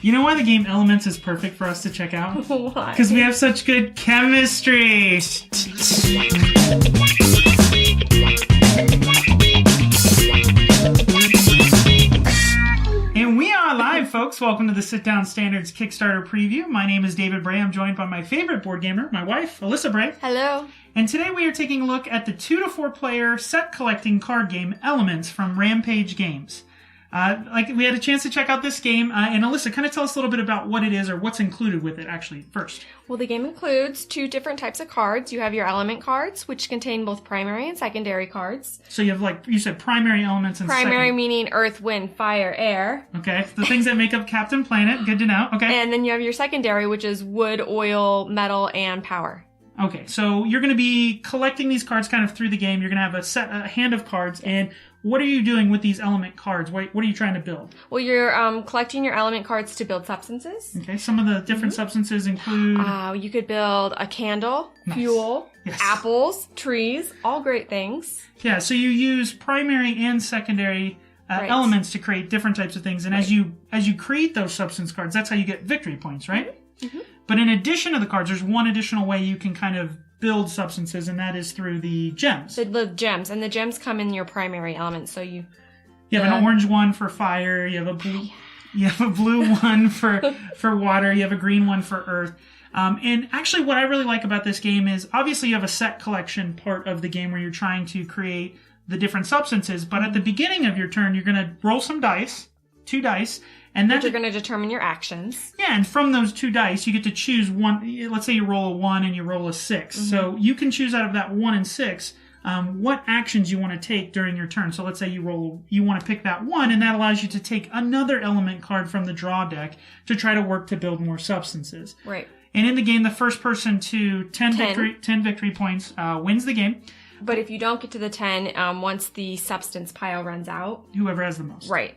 You know why the game Elements is perfect for us to check out? Why? Because we have such good chemistry. And we are live, folks. Welcome to the Sit Down Standards Kickstarter Preview. My name is David Bray. I'm joined by my favorite board gamer, my wife, Alyssa Bray. Hello. And today we are taking a look at the 2 to 4 player set collecting card game Elements from Rampage Games. We had a chance to check out this game, and Alyssa, kind of tell us a little bit about what it is or what's included with it, actually, first. Well, the game includes 2 different types of cards. You have your element cards, which contain both primary and secondary cards. So you have, like, you said primary elements and primary meaning earth, wind, fire, air. Okay, the things that make up Captain Planet. Good to know. Okay. And then you have your secondary, which is wood, oil, metal, and power. Okay, so you're going to be collecting these cards kind of through the game. You're going to have a hand of cards, and what are you doing with these element cards? What are you trying to build? Well, you're collecting your element cards to build substances. Okay, some of the different substances include... you could build a candle, fuel, apples, trees, all great things. Yeah, so you use primary and secondary elements to create different types of things, and as you create those substance cards, that's how you get victory points, right? Mm-hmm. But in addition to the cards, there's one additional way you can kind of build substances, and that is through the gems. The gems, and the gems come in your primary elements. So you have an orange one for fire. You have a blue one for water. You have a green one for earth. And actually, what I really like about this game is obviously you have a set collection part of the game where you're trying to create the different substances. But at the beginning of your turn, you're going to roll some dice, 2 dice. And then you're going to determine your actions. Yeah, and from those 2 dice, you get to choose one. Let's say you roll a 1 and you roll a 6. Mm-hmm. So you can choose out of that 1 and 6 what actions you want to take during your turn. So let's say you want to pick that 1, and that allows you to take another element card from the draw deck to try to work to build more substances. Right. And in the game, the first person to 10 victory points wins the game. But if you don't get to the 10, once the substance pile runs out, whoever has the most. Right.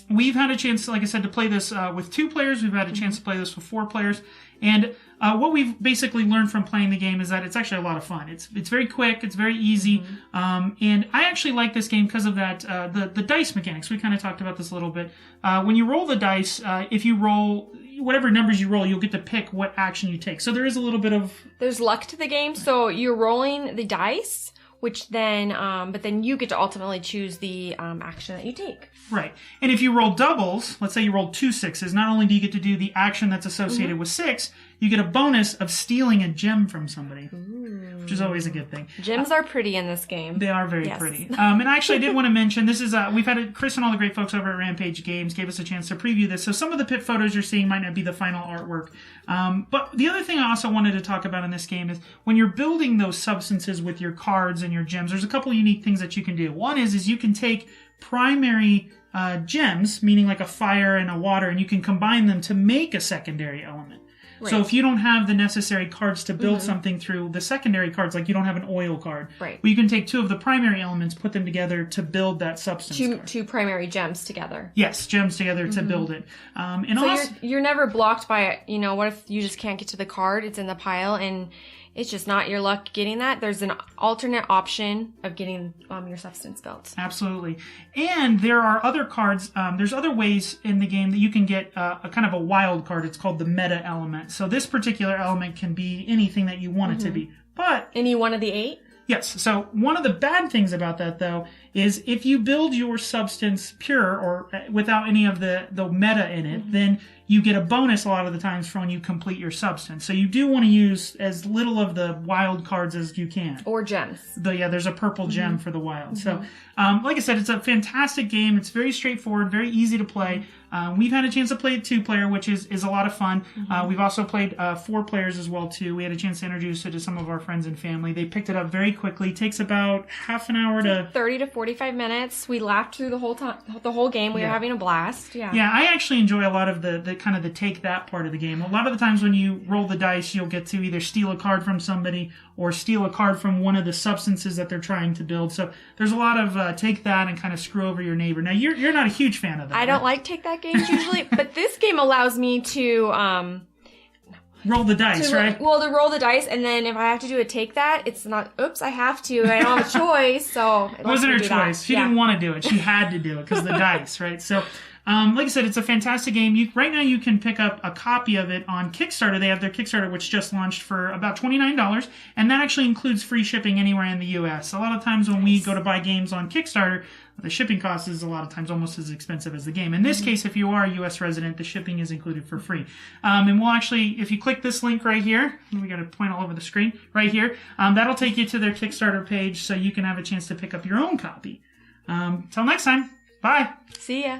We've had a chance, like I said, to play this with 2 players. We've had a chance to play this with 4 players. And what we've basically learned from playing the game is that it's actually a lot of fun. It's very quick. It's very easy. And I actually like this game because of that, the dice mechanics. We kind of talked about this a little bit. When you roll the dice, if you roll whatever numbers you roll, you'll get to pick what action you take. So there is a little bit of... There's luck to the game. So you're rolling the dice, which then, but then you get to ultimately choose the action that you take. Right. And if you roll doubles, let's say you roll 2 6s, not only do you get to do the action that's associated with 6, you get a bonus of stealing a gem from somebody, which is always a good thing. Gems are pretty in this game. They are very pretty. And actually, I did want to mention, this is, we've had Chris and all the great folks over at Rampage Games gave us a chance to preview this. So some of the pit photos you're seeing might not be the final artwork. But the other thing I also wanted to talk about in this game is when you're building those substances with your cards and your gems, there's a couple unique things that you can do. One is you can take primary gems, meaning like a fire and a water, and you can combine them to make a secondary element. Right. So if you don't have the necessary cards to build something through the secondary cards, like you don't have an oil card, well, you can take 2 of the primary elements, put them together to build that substance. 2 primary gems together. Yes, gems together to build it. And so also, you're never blocked by, what if you just can't get to the card, it's in the pile, and it's just not your luck getting that. There's an alternate option of getting your substance built. Absolutely. And there are other cards. There's other ways in the game that you can get a kind of a wild card. It's called the meta element. So this particular element can be anything that you want it to be. But any one of the 8? Yes. So one of the bad things about that, though, is if you build your substance pure or without any of the meta in it, then you get a bonus a lot of the times for when you complete your substance. So you do want to use as little of the wild cards as you can. Or gems. There's a purple gem for the wild. So, like I said, it's a fantastic game. It's very straightforward, very easy to play. We've had a chance to play it 2-player, which is a lot of fun. We've also played 4 players as well, too. We had a chance to introduce it to some of our friends and family. They picked it up very quickly. It takes about half an hour to... 30 to 45 minutes. We laughed through the whole game. We were having a blast. Yeah, I actually enjoy a lot of the kind of the take that part of the game. A lot of the times when you roll the dice, you'll get to either steal a card from somebody or steal a card from one of the substances that they're trying to build. So there's a lot of take that and kind of screw over your neighbor. Now, you're not a huge fan of that. I don't like take that games usually, but this game allows me to... roll the dice, right? Well, to roll the dice, and then if I have to do a take that, it's not, oops, I have to. I don't have a choice, so... It wasn't her choice. She didn't want to do it. She had to do it because of the dice, right? So... Like I said, it's a fantastic game. Right now you can pick up a copy of it on Kickstarter. They have their Kickstarter, which just launched, for about $29, and that actually includes free shipping anywhere in the U.S. A lot of times when we go to buy games on Kickstarter, the shipping cost is a lot of times almost as expensive as the game. In this case, if you are a U.S. resident, the shipping is included for free. And we'll actually, if you click this link right here, we got to point all over the screen, right here, that'll take you to their Kickstarter page so you can have a chance to pick up your own copy. Till next time, bye. See ya.